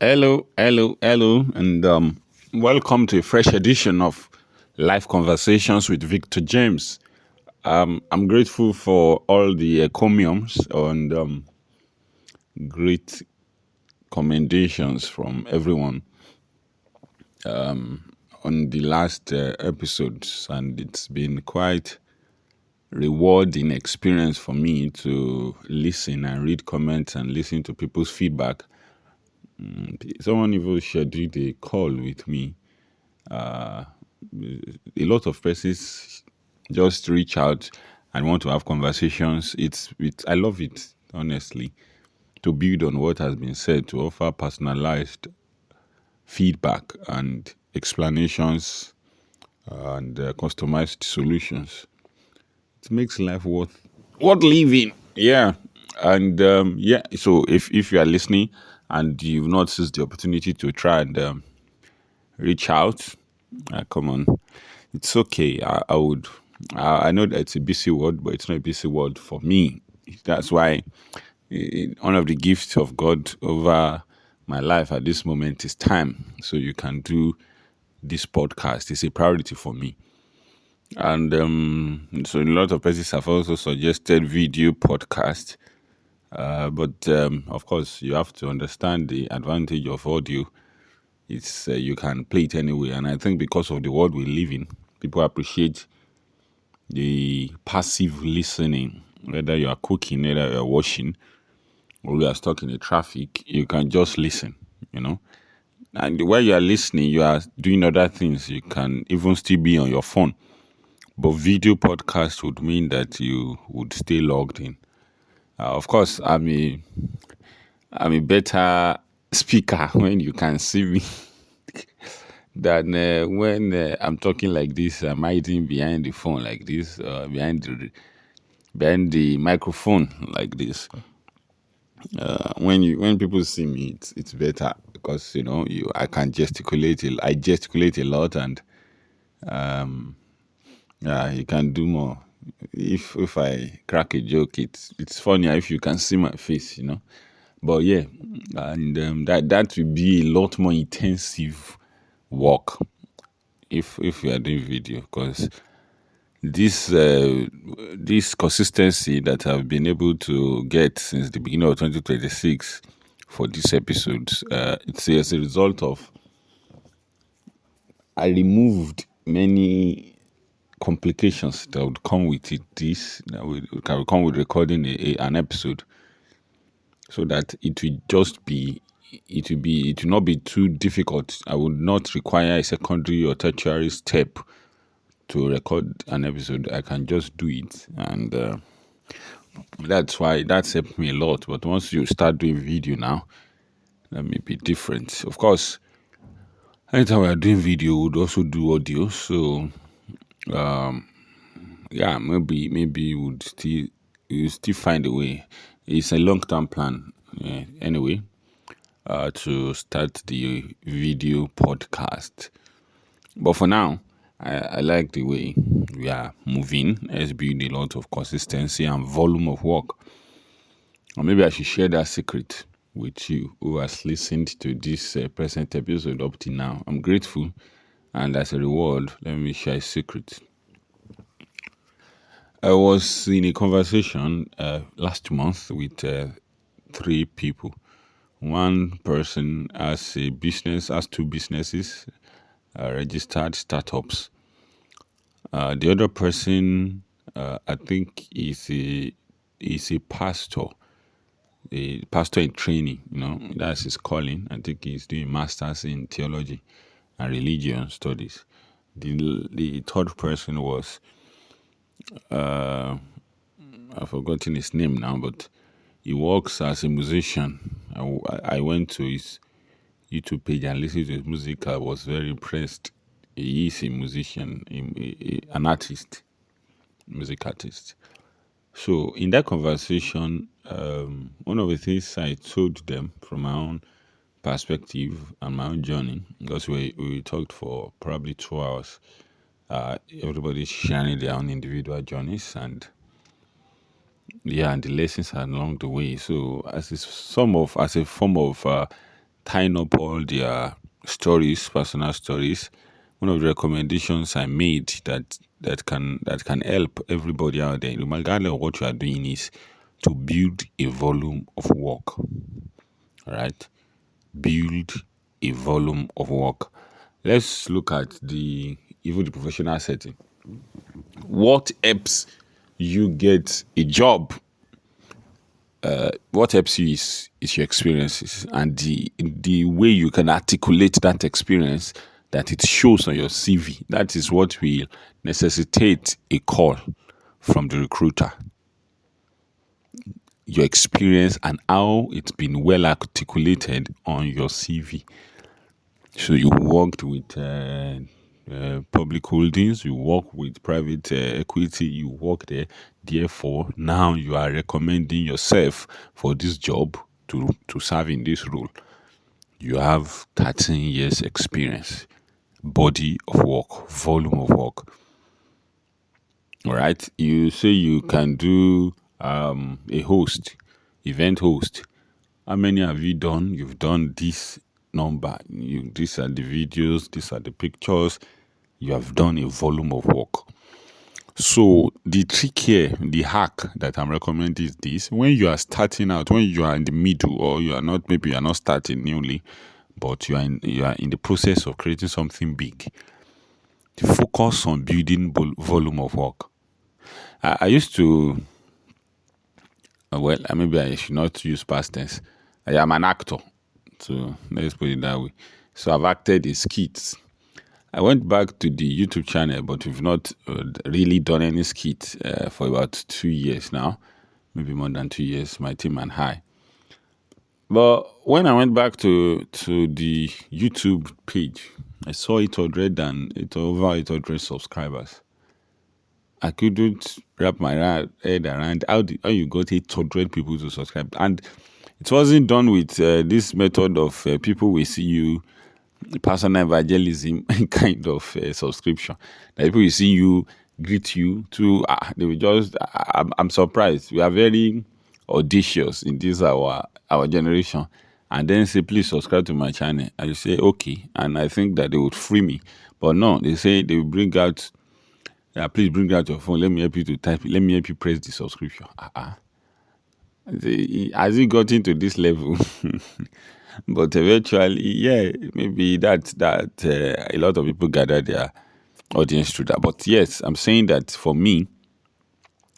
Hello, and welcome to a fresh edition of Life Conversations with Victor James. I'm grateful for all the encomiums and great commendations from everyone on the last episodes, and it's been quite rewarding experience for me to listen and read comments and listen to people's feedback. Someone even scheduled a call with me. A lot of persons just reach out and want to have conversations. I love it, honestly, to build on what has been said, to offer personalized feedback and explanations and customized solutions. It makes life worth living. Yeah. And so if you are listening and you've not seized the opportunity to try and reach out, come on, it's okay. I know that it's a busy word, but it's not a busy word for me. That's why one of the gifts of God over my life at this moment is time. So you can do this podcast. It's a priority for me. And so a lot of persons have also suggested video podcast. But of course, you have to understand the advantage of audio. It's you can play it anyway, and I think because of the world we live in, people appreciate the passive listening. Whether you are cooking, whether you are washing, or you are stuck in the traffic, you can just listen. And while you are listening, you are doing other things. You can even still be on your phone. But video podcast would mean that you would stay logged in. Of course, I'm a better speaker when you can see me than when I'm talking like this. I'm hiding behind the phone like this, behind the microphone like this. When people see me, it's better because I can gesticulate. I gesticulate a lot, and you can do more. If I crack a joke, it's funnier if you can see my face. But yeah, and that will be a lot more intensive work if we are doing video, because this consistency that I've been able to get since the beginning of 2026 for these episodes, it's as a result of I removed many complications that would come with it. That would come with recording an episode, so that it will not be too difficult. I would not require a secondary or tertiary step to record an episode. I can just do it, and that's helped me a lot. But once you start doing video now, that may be different. Of course, anytime we are doing video, we would also do audio. So, maybe you still find a way. It's a long-term plan, anyway, to start the video podcast. But for now, I like the way we are moving. It's been a lot of consistency and volume of work. Or maybe I should share that secret with you who has listened to this present episode up to now. I'm grateful, and as a reward, let me share a secret. I was in a conversation last month with 3 people. One person has two businesses, registered startups. The other person, I think, is a pastor, in training. That's his calling. I think he's doing masters in theology and religion studies. The third person was, I've forgotten his name now, but he works as a musician. I went to his YouTube page and listened to his music. I was very impressed. He is a musician, an artist, music artist. So in that conversation, one of the things I told them from my own perspective and my own journey, because we talked for probably 2 hours. Everybody sharing their own individual journeys and the lessons along the way. So as a form of tying up all their stories, personal stories. One of the recommendations I made that can help everybody out there, regardless of what you are doing, is to build a volume of work. All right, build a volume of work. Let's look at even the professional setting. What helps you get a job? What helps you is your experiences and the way you can articulate that experience, that it shows on your CV. That is what will necessitate a call from the recruiter. Your experience and how it's been well articulated on your CV. So you worked with public holdings, you work with private equity, you work there. Therefore, now you are recommending yourself for this job to serve in this role. You have 13 years experience, body of work, volume of work. All right. You say you can do event host. How many have you done? You've done this number. These are the videos, these are the pictures. You have done a volume of work. So the trick here, the hack that I'm recommending is this: when you are starting out, when you are in the middle, or you are not starting newly, but you are in the process of creating something big, focus on building volume of work. I used to, maybe I should not use past tense. I am an actor, so let's put it that way. So I've acted in skits. I went back to the YouTube channel, but we've not really done any skits for about 2 years now, maybe more than 2 years, my team and I. But when I went back to the YouTube page, I saw over 800 subscribers. I couldn't wrap my head around how you got 800 people to subscribe. And it wasn't done with this method of people will see you, personal evangelism kind of subscription. That people will see you, greet you, they will just, I'm surprised. We are very audacious in this our generation. And then say, please subscribe to my channel. I will say, okay. And I think that they would free me. But no, they say they will bring out, please bring out your phone. Let me help you to type it. Let me help you press the subscription. Has it gotten to this level? But eventually, maybe that a lot of people gather their audience through that. But yes, I'm saying that for me,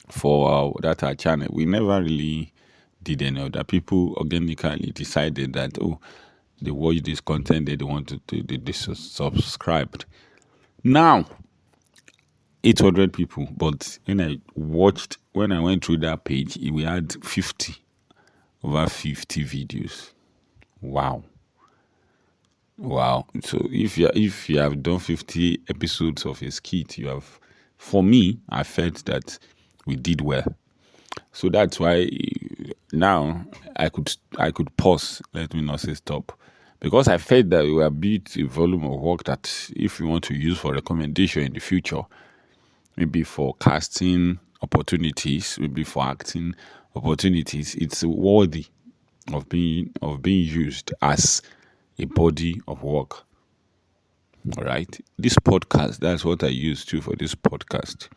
for our channel, we never really did any of that. People organically decided that, they watch this content, they want they subscribed. Now, 800 people, but when I went through that page, we had over 50 videos. Wow. So if you have done 50 episodes of a skit, for me, I felt that we did well. So that's why now I could pause. Let me not say stop, because I felt that we have built a volume of work that if we want to use for recommendation in the future, maybe for casting opportunities, maybe for acting opportunities, it's worthy of being used as a body of work. All right. This podcast, that's what I use too for this podcast.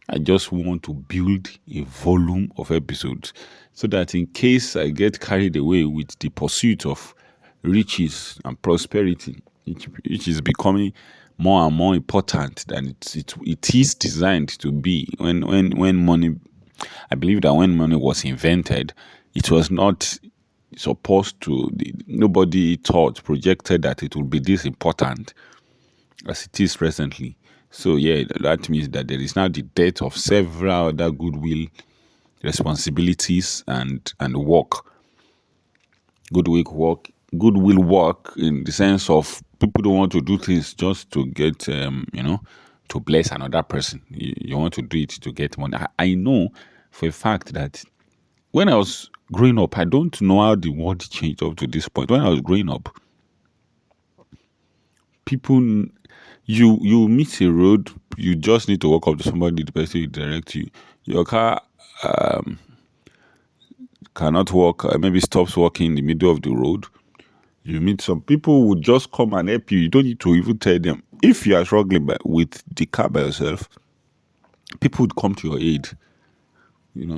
I just want to build a volume of episodes so that in case I get carried away with the pursuit of riches and prosperity, which is becoming more and more important than it is designed to be. When money, I believe that when money was invented, it was not supposed to. Nobody projected that it would be this important as it is presently. So that means that there is now the death of several other goodwill responsibilities and work. Goodwill work in the sense of people don't want to do things just to get, to bless another person. You want to do it to get money. I know for a fact that when I was growing up, I don't know how the world changed up to this point. When I was growing up, people, you meet a road, you just need to walk up to somebody, the person will direct you. Your car cannot walk, maybe stops walking in the middle of the road. You meet some people who just come and help you. You don't need to even tell them. If you are struggling with the car by yourself, people would come to your aid.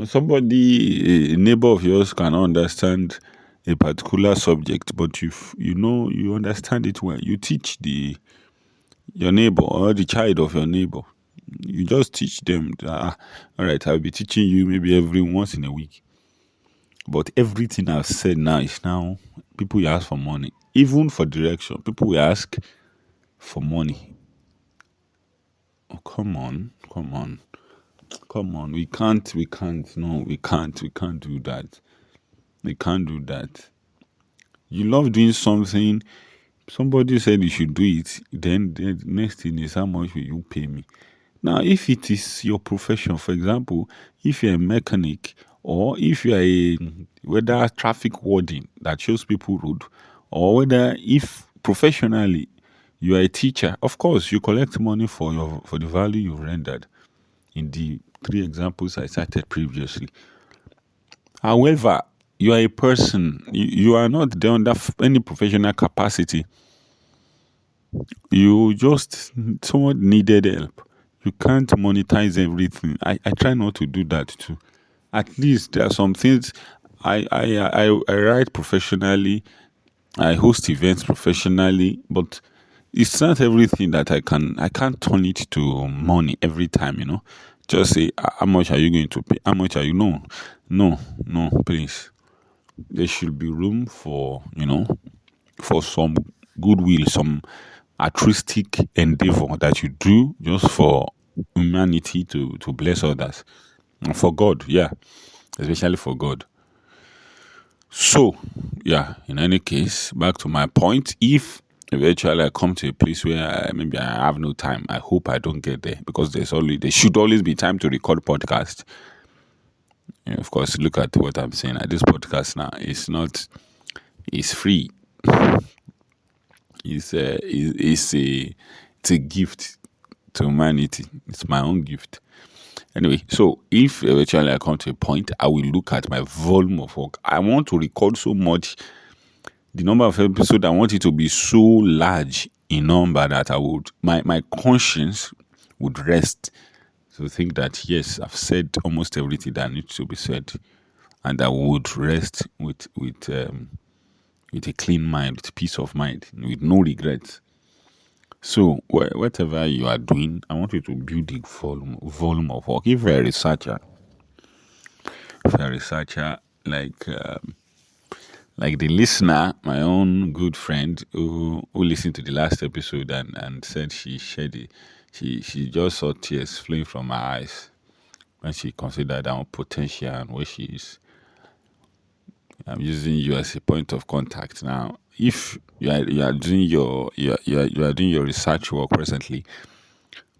Somebody, a neighbor of yours can understand a particular subject, but you understand it well. You teach your neighbor or the child of your neighbor. You just teach them. All right, I'll be teaching you maybe every once in a week. But everything I've said now is now people will ask for money, even for direction. People will ask for money. Oh, come on. We can't. No, we can't do that. We can't do that. You love doing something. Somebody said you should do it. Then the next thing is, how much will you pay me? Now, if it is your profession, for example, if you're a mechanic or if you're whether a traffic warden that shows people road, or whether if professionally you are a teacher, of course you collect money for the value you've rendered in the 3 examples I cited previously. However, you are a person, you are not there under any professional capacity. Someone needed help. You can't monetize everything. I try not to do that too. At least there are some things I write professionally. I host events professionally, but it's not everything that I can't turn it to money every time, Just say, how much are you going to pay? How much are you? No, please. There should be room for, for some goodwill, some altruistic endeavor that you do just for humanity to bless others. And for God, yeah. Especially for God. So, yeah, in any case, back to my point, if eventually I come to a place where maybe I have no time, I hope I don't get there, because there should always be time to record podcast. Of course, look at what I'm saying. This podcast now it's free. It's a gift to humanity. It's my own gift. Anyway, so if eventually I come to a point, I will look at my volume of work. I want to record so much. The number of episodes, I want it to be so large in number that my conscience would rest to think that, yes, I've said almost everything that needs to be said, and I would rest with a clean mind, with peace of mind, with no regrets. So whatever you are doing, I want you to build the volume of work. If you're a researcher, like the listener, my own good friend who listened to the last episode and said she just saw tears flowing from her eyes when she considered her own potential and where she is. I'm using you as a point of contact now. If you are doing your research work presently,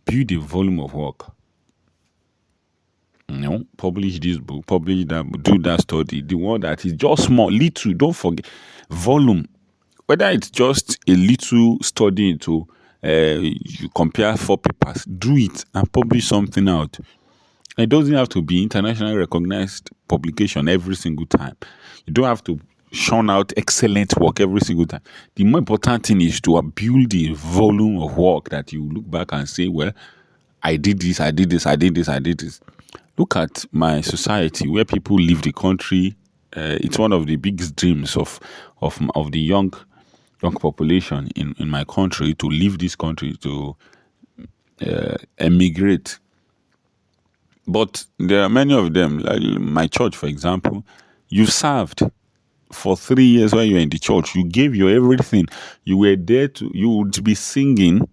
build the volume of work. Publish this book, publish that, do that study. The one that is just small, little. Don't forget volume. Whether it's just a little study into, you compare 4 papers, do it and publish something out. It doesn't have to be internationally recognized publication every single time. You don't have to churn out excellent work every single time. The more important thing is to build the volume of work that you look back and say, well, I did this. Look at my society where people leave the country. It's one of the biggest dreams of the young population in my country to leave this country, to emigrate. But there are many of them, like my church, for example. You served for 3 years when you were in the church. You gave your everything. You were there you would be singing.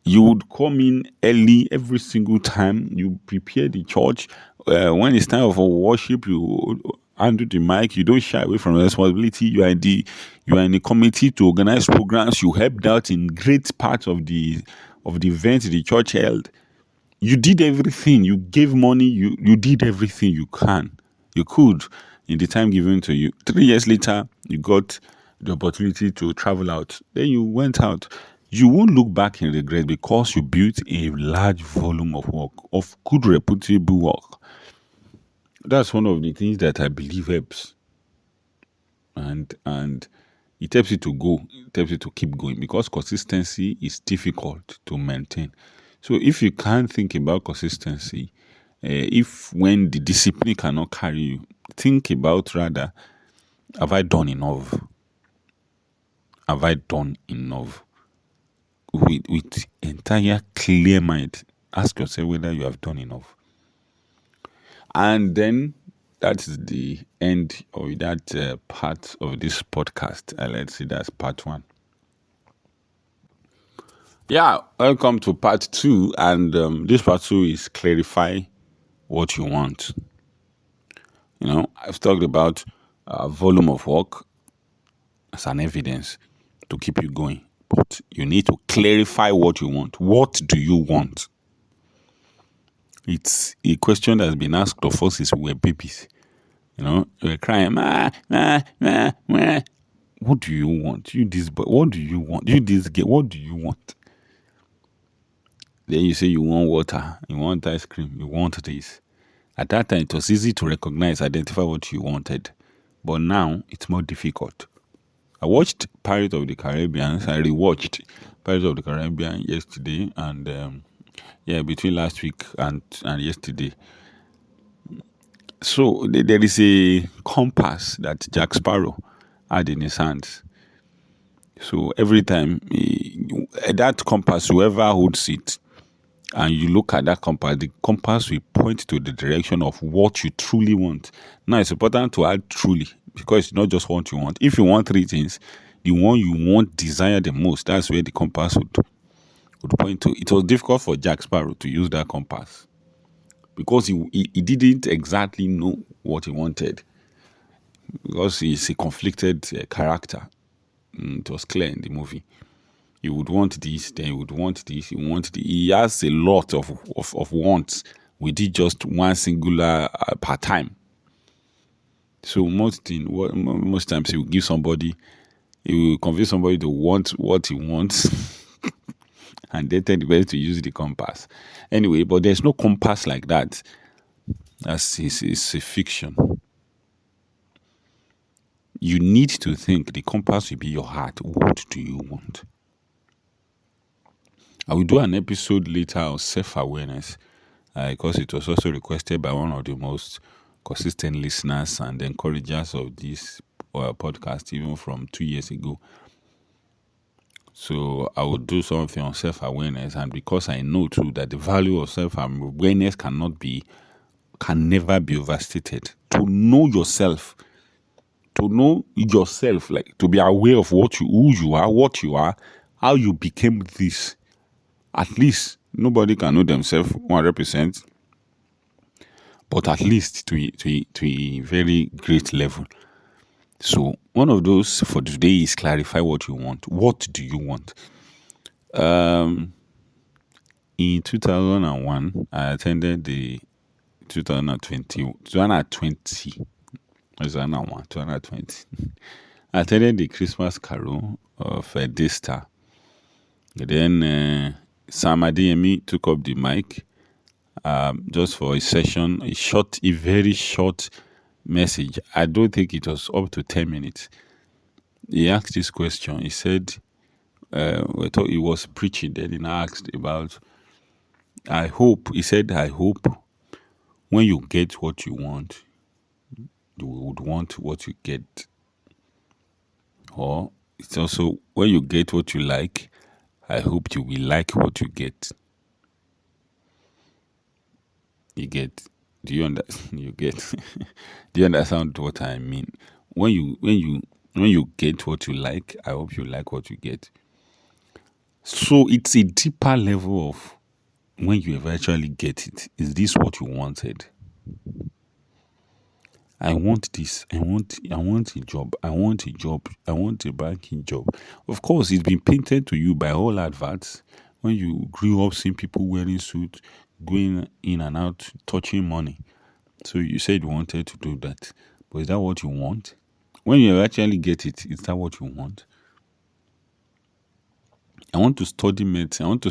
You would come in early every single time. You prepare the church. When it's time for worship, you handle the mic. You don't shy away from responsibility. You are in the committee to organize programs. You helped out in great parts of the events the church held. You did everything. You gave money. You did everything you could in the time given to you. 3 years later, you got the opportunity to travel out. Then you went out. You won't look back in regret because you built a large volume of work, of good reputable work. That's one of the things that I believe helps. And It helps you to go. It helps you to keep going because consistency is difficult to maintain. So if you can't think about consistency, if when the discipline cannot carry you, think about rather, have I done enough? Have I done enough? With entire clear mind, ask yourself whether you have done enough. And then that is the end of that part of this podcast. Let's see, that's part 1. Yeah, welcome to part 2. And this part 2 is clarify what you want. I've talked about volume of work as an evidence to keep you going. But you need to clarify what you want. What do you want? It's a question that's been asked of us since we were babies. We're crying, ma, ma, ma, ma. What do you want? You this boy, what do you want? You this girl, what do you want? Then you say you want water, you want ice cream, you want this. At that time, it was easy to recognize, identify what you wanted. But now, it's more difficult. I watched Pirates of the Caribbean. I rewatched Pirates of the Caribbean yesterday and between last week and yesterday. So there is a compass that Jack Sparrow had in his hands. So every time that compass, whoever holds it, and you look at that compass, the compass will point to the direction of what you truly want. Now, it's important to add truly, because it's not just what you want. If you want 3 things, the one you want, desire the most, that's where the compass would point to. It was difficult for Jack Sparrow to use that compass because he didn't exactly know what he wanted, because he's a conflicted character. It was clear in the movie. You would want this, then you would want this, you want this. He has a lot of wants within just one singular part time. So most times he will give somebody, he will convince somebody to want what he wants and then tell the person to use the compass. Anyway, but there's no compass like that. It's a fiction. You need to think the compass will be your heart. What do you want? I will do an episode later on self-awareness because it was also requested by one of the most consistent listeners and encouragers of this podcast, even from 2 years ago. So I will do something on self-awareness, and because I know too that the value of self-awareness can never be overstated. To know yourself, like to be aware of who you are, what you are, how you became this. At least nobody can know themselves 100%, but at least to a very great level. So one of those for today is clarify what you want. What do you want? In 2001, I attended the 2020. I attended the Christmas Carol of Daystar. Then Sam Adeyemi took up the mic just for a session, a very short message. I don't think it was up to 10 minutes. He asked this question. He said, he was preaching, then he asked about, I hope when you get what you want, you would want what you get. Or it's also, when you get what you like, I hope you will like what you get. You get? Do you understand? You get? Do you understand what I mean? When you get what you like, I hope you like what you get. So it's a deeper level of when you eventually get it. Is this what you wanted? I want this. I want a job. I want a job. I want a banking job. Of course, it's been painted to you by all adverts. When you grew up seeing people wearing suits, going in and out, touching money. So you said you wanted to do that. But is that what you want? When you actually get it, is that what you want? I want to study medicine. I want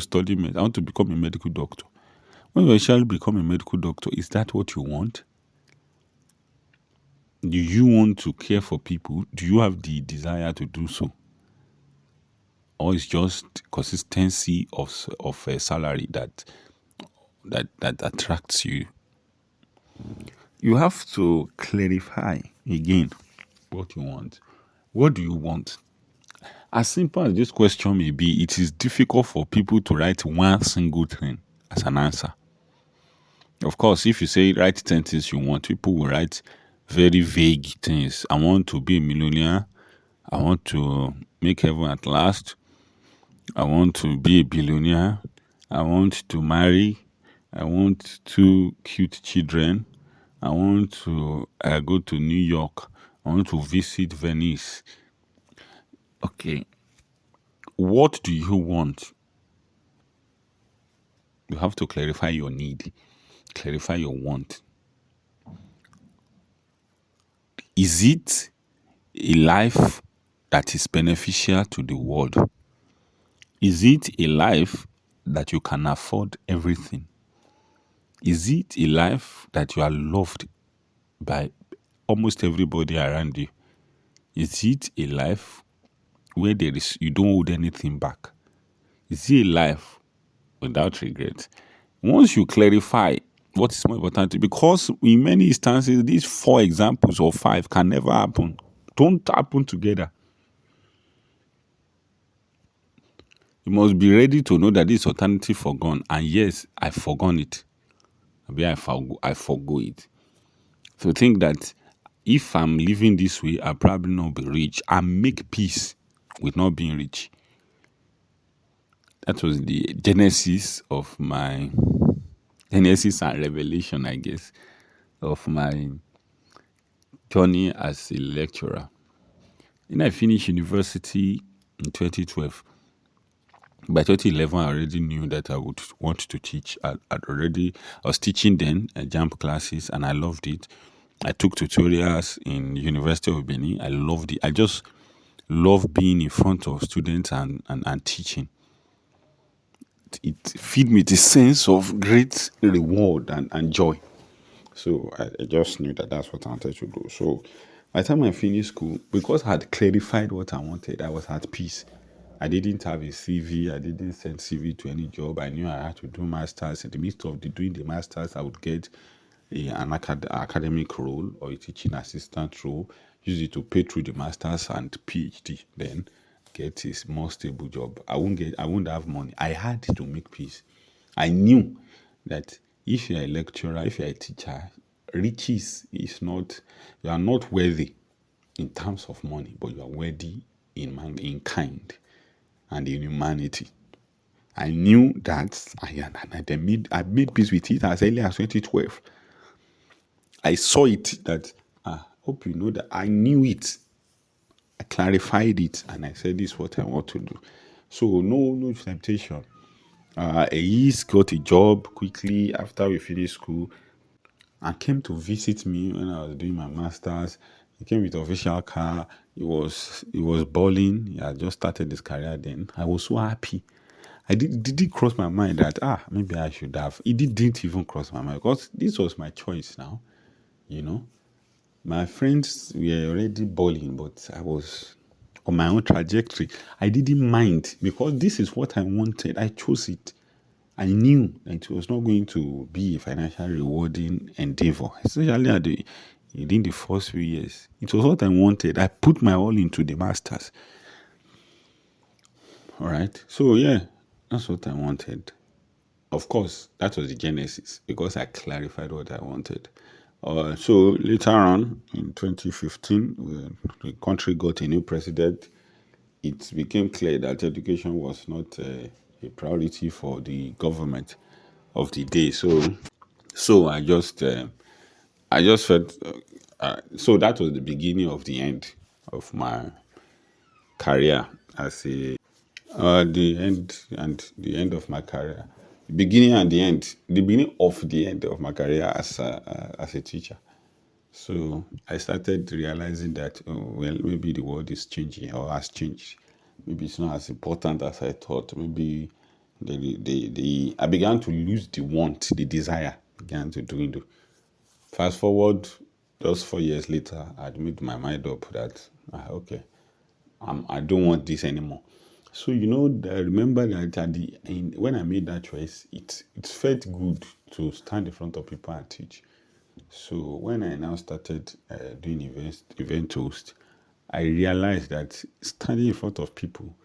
to become a medical doctor. When you actually become a medical doctor, is that what you want? Do you want to care for people? Do you have the desire to do so? Or it's just consistency of a salary that attracts you? You have to clarify again what you want. What do you want? As simple as this question may be, it is difficult for people to write one single thing as an answer. Of course, if you say write 10 things you want, people will write very vague things. I want to be a millionaire. I want to make heaven at last. I want to be a billionaire. I want to marry. I want 2 cute children. I want to go to New York. I want to visit Venice. Okay. What do you want? You have to clarify your need, clarify your want. Is it a life that is beneficial to the world? Is it a life that you can afford everything? Is it a life that you are loved by almost everybody around you? Is it a life where you don't hold anything back? Is it a life without regret? Once you clarify what is more important, because in many instances, these 4 examples or 5 can never happen. Don't happen together. You must be ready to know that this alternative forgone, and yes, I forgone it. Maybe I forgo it. So think that if I'm living this way, I'll probably not be rich, and make peace with not being rich. That was the genesis and revelation, I guess, of my journey as a lecturer. Then I finished university in 2012. By 2011, I already knew that I would want to teach. I was teaching then JAMB classes, and I loved it. I took tutorials in University of Benin. I loved it. I just love being in front of students and teaching. It filled me the sense of great reward and joy. So I just knew that that's what I wanted to do. So by the time I finished school, because I had clarified what I wanted, I was at peace. I didn't have a CV. I didn't send CV to any job. I knew I had to do masters. In the midst of doing the masters, I would get an academic role or a teaching assistant role, use it to pay through the masters and PhD. Then get a more stable job. I won't have money. I had to make peace. I knew that if you're a lecturer, if you're a teacher, riches is not, you are not worthy in terms of money, but you are worthy in kind and in humanity. I knew that I made peace with it as early as 2012. I saw it that, hope you know that I knew it. I clarified it and I said, this is what I want to do. So no temptation. He's got a job quickly after we finished school and came to visit me when I was doing my masters. He came with an official car. He was balling. He had just started his career then. I was so happy. Did it cross my mind that maybe I should have? It didn't even cross my mind because this was my choice now. You know, my friends were already balling, but I was on my own trajectory. I didn't mind because this is what I wanted. I chose it. I knew that it was not going to be a financially rewarding endeavor, especially within the first few years. It was what I wanted. I put my all into the masters. All right. So yeah, that's what I wanted. Of course, that was the genesis because I clarified what I wanted. So later on in 2015, when the country got a new president, it became clear that education was not a priority for the government of the day. So I just felt. So that was the beginning of the end of my career as a the end of my career, the beginning and the beginning of the end of my career as a teacher. So I started realizing that maybe the world is changing or has changed. Maybe it's not as important as I thought. Maybe I began to lose the want, the desire began to dwindle. Fast forward Just 4 years later, I'd made my mind up that, okay, I don't want this anymore. So, I remember that when I made that choice, it felt good to stand in front of people and teach. So when I now started doing event host, I realized that standing in front of people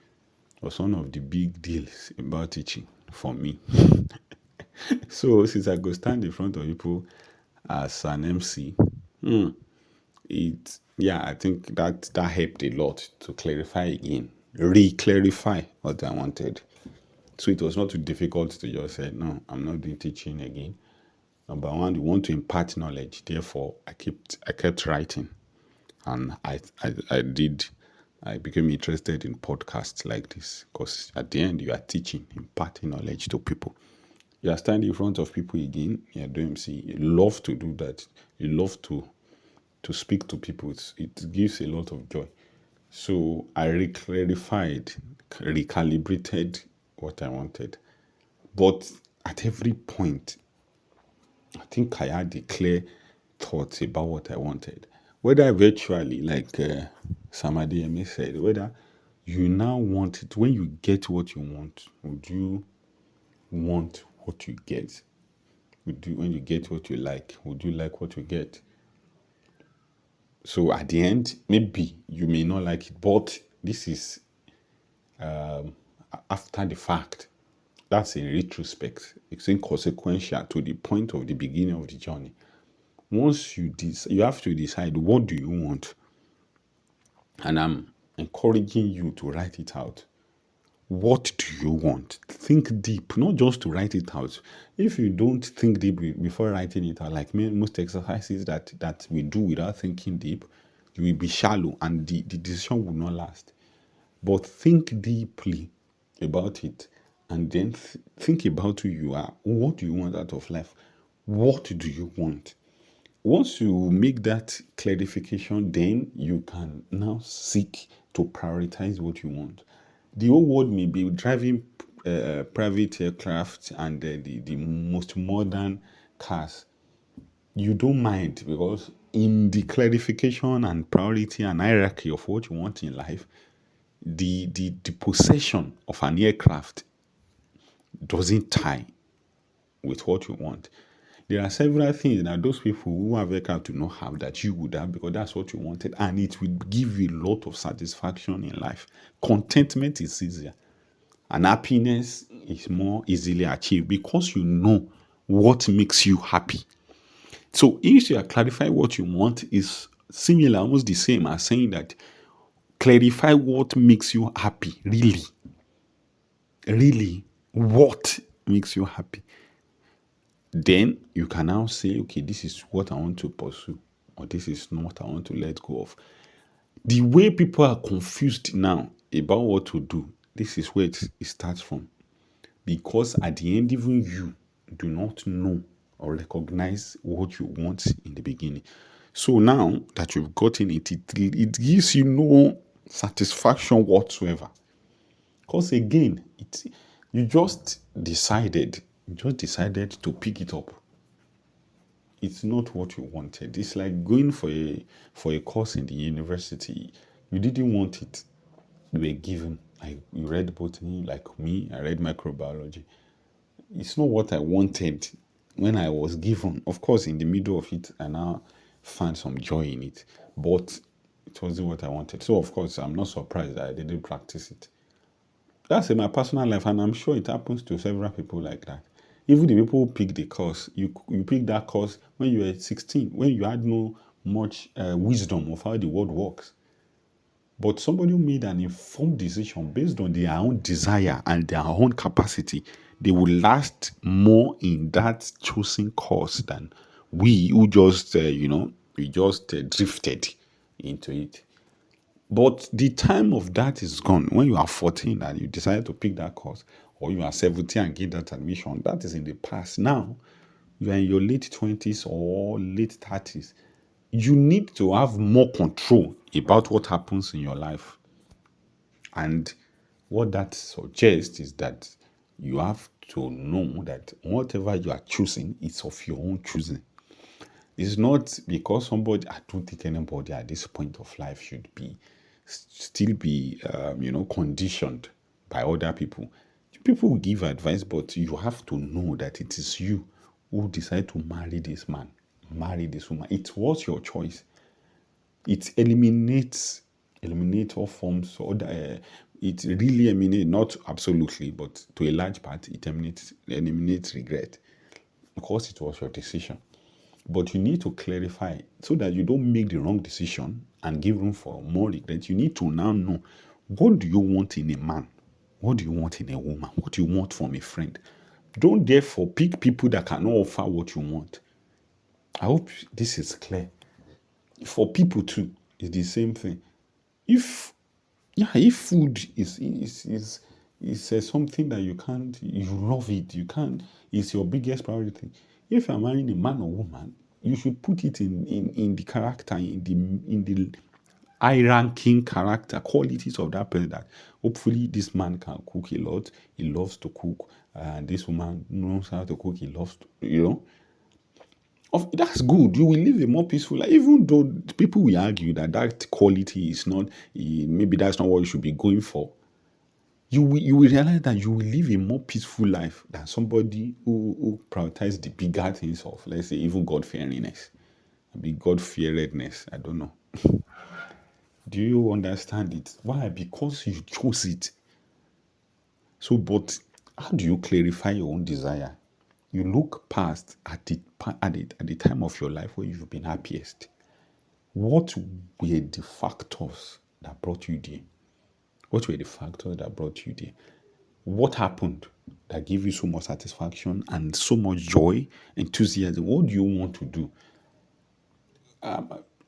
was one of the big deals about teaching for me. So since I could stand in front of people as an MC, I think that helped a lot to clarify again, re-clarify what I wanted. So it was not too difficult to just say, no, I'm not doing teaching again. Number one, you want to impart knowledge. Therefore, I kept writing, and I became interested in podcasts like this because at the end you are teaching, imparting knowledge to people. You are standing in front of people again. You are doing MC. You love to do that. You love to speak to people. It gives a lot of joy. So I reclarified, recalibrated what I wanted. But at every point, I think I had a clear thoughts about what I wanted. Whether virtually, like Samadi Eme said, whether you now want it, when you get what you want, would you want what you get? When you get what you like, would you like what you get? So at the end, maybe you may not like it, but this is after the fact. That's in retrospect. It's inconsequential to the point of the beginning of the journey. Once you have to decide, what do you want? And I'm encouraging you to write it out. What do you want? Think deep, not just to write it out. If you don't think deep before writing it out, like most exercises that we do without thinking deep, you will be shallow and the decision will not last. But think deeply about it, and then think about who you are. What do you want out of life? What do you want? Once you make that clarification, then you can now seek to prioritize what you want. The whole world may be driving private aircraft and the most modern cars. You don't mind because in the clarification and priority and hierarchy of what you want in life, the possession of an aircraft doesn't tie with what you want. There are several things that those people who have aircraft do not have that you would have because that's what you wanted, and it will give you a lot of satisfaction in life. Contentment is easier, and happiness is more easily achieved because you know what makes you happy. So if you are clarifying what you want is similar, almost the same as saying that clarify what makes you happy, really, what makes you happy. Then you can now say, okay, this is what I want to pursue, or this is not what I want to let go of. The way people are confused now about what to do, this is where it starts from. Because at the end, even you do not know or recognize what you want in the beginning. So now that you've gotten it, it gives you no satisfaction whatsoever. Because again, you just decided to pick it up. It's not what you wanted. It's like going for a course in the university. You didn't want it. You were given. Like you read botany, like me, I read microbiology. It's not what I wanted when I was given. Of course, in the middle of it, I now found some joy in it. But it wasn't what I wanted. So of course, I'm not surprised that I didn't practice it. That's in my personal life, and I'm sure it happens to several people like that. Even the people who pick the course, you pick that course when you were 16, when you had no much wisdom of how the world works. But somebody who made an informed decision based on their own desire and their own capacity, they will last more in that chosen course than we who just, drifted into it. But the time of that is gone. When you are 14 and you decide to pick that course, or you are 17 and get that admission, that is in the past. Now, you are in your late 20s or late 30s. You need to have more control about what happens in your life. And what that suggests is that you have to know that whatever you are choosing is of your own choosing. It's not because somebody, I don't think anybody at this point of life should be still be conditioned by other people. People will give advice, but you have to know that it is you who decide to marry this man, marry this woman. It was your choice. It eliminates all forms or it really eliminates, not absolutely, but to a large part, it eliminates regret because it was your decision. But you need to clarify so that you don't make the wrong decision and give room for more regret. You need to now know, what do you want in a man? What do you want in a woman? What do you want from a friend? Don't therefore pick people that cannot offer what you want. I hope this is clear. For people too, it's the same thing. If food is something that you love it, it's your biggest priority. If you're marrying a man or woman, you should put it in the character, in the high ranking character qualities of that person, that hopefully this man can cook a lot, he loves to cook, and this woman knows how to cook, he loves to, that's good. You will live a more peaceful life, even though people will argue that quality is not, maybe that's not what you should be going for. You will realize that you will live a more peaceful life than somebody who prioritizes the bigger things of, let's say, even God-fearingness, God-fearedness. I don't know. Do you understand it? Why? Because you chose it. So, but how do you clarify your own desire? You look past at the time of your life where you've been happiest. What were the factors that brought you there? What were the factors that brought you there? What happened that gave you so much satisfaction and so much joy, enthusiasm? What do you want to do?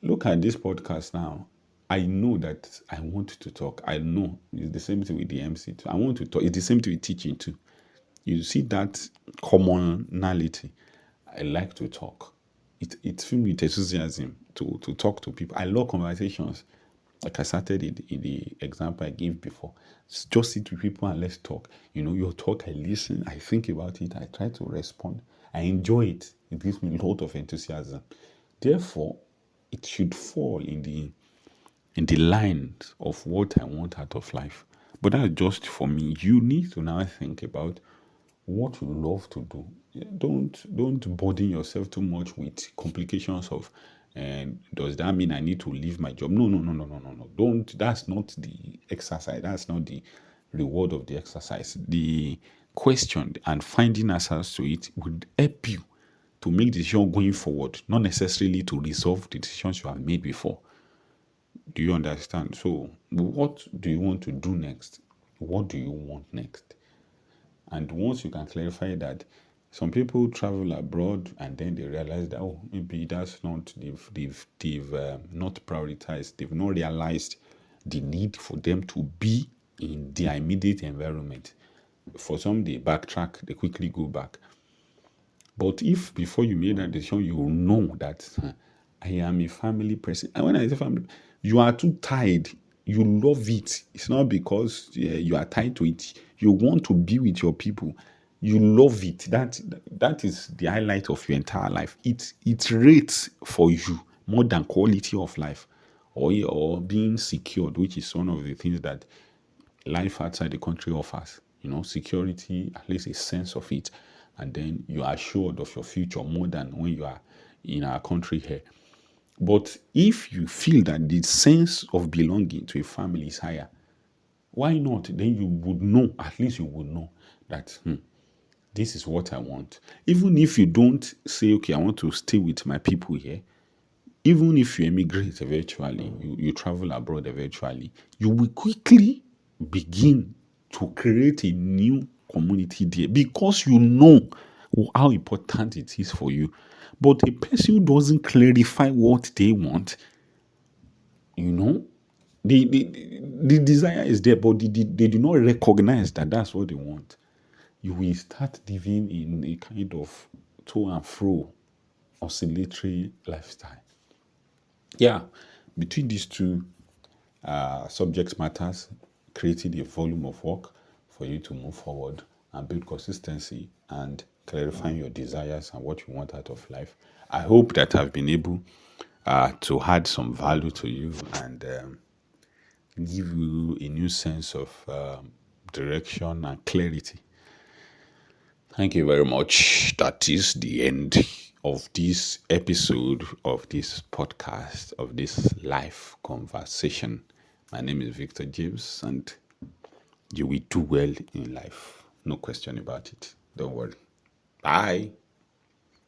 Look at this podcast now. I know that I want to talk. I know it's the same thing with the MC too. I want to talk. It's the same thing with teaching too. You see that commonality. I like to talk. It's filled with enthusiasm to talk to people. I love conversations. Like I started in the example I gave before. Just sit with people and let's talk. Your talk, I listen, I think about it, I try to respond. I enjoy it. It gives me a lot of enthusiasm. Therefore, it should fall in the lines of what I want out of life. But that's just for me. You need to now think about what you love to do. Don't burden yourself too much with complications of, and does that mean I need to leave my job? No, no, no, no, no, no, no. Don't. That's not the exercise. That's not the reward of the exercise. The question and finding answers to it would help you to make decisions going forward, not necessarily to resolve the decisions you have made before. Do you understand? So, what do you want to do next? What do you want next? And once you can clarify that, some people travel abroad and then they realize that, maybe that's not, they've not prioritized, they've not realized the need for them to be in their immediate environment. For some, they backtrack, they quickly go back. But if before you made that decision, you know that I am a family person. And when I say family, you are too tied. You love it. It's not because you are tied to it. You want to be with your people. You love it. That is the highlight of your entire life. It rates for you more than quality of life or being secured, which is one of the things that life outside the country offers. Security, at least a sense of it. And then you are assured of your future more than when you are in our country here. But if you feel that the sense of belonging to a family is higher, why not? Then you would know, at least you would know that this is what I want. Even if you don't say, okay, I want to stay with my people here, even if you emigrate eventually, you travel abroad eventually, you will quickly begin to create a new community there because you know how important it is for you. But a person who doesn't clarify what they want, the desire is there, but they do not recognize that that's what they want. You will start living in a kind of to and fro oscillatory lifestyle. Yeah, between these two subject matters, creating a volume of work for you to move forward and build consistency and clarifying your desires and what you want out of life. I hope that I've been able to add some value to you and give you a new sense of direction and clarity. Thank you very much. That is the end of this episode of this podcast, of this live conversation. My name is Victor James, and you will do well in life. No question about it. Don't worry. Bye.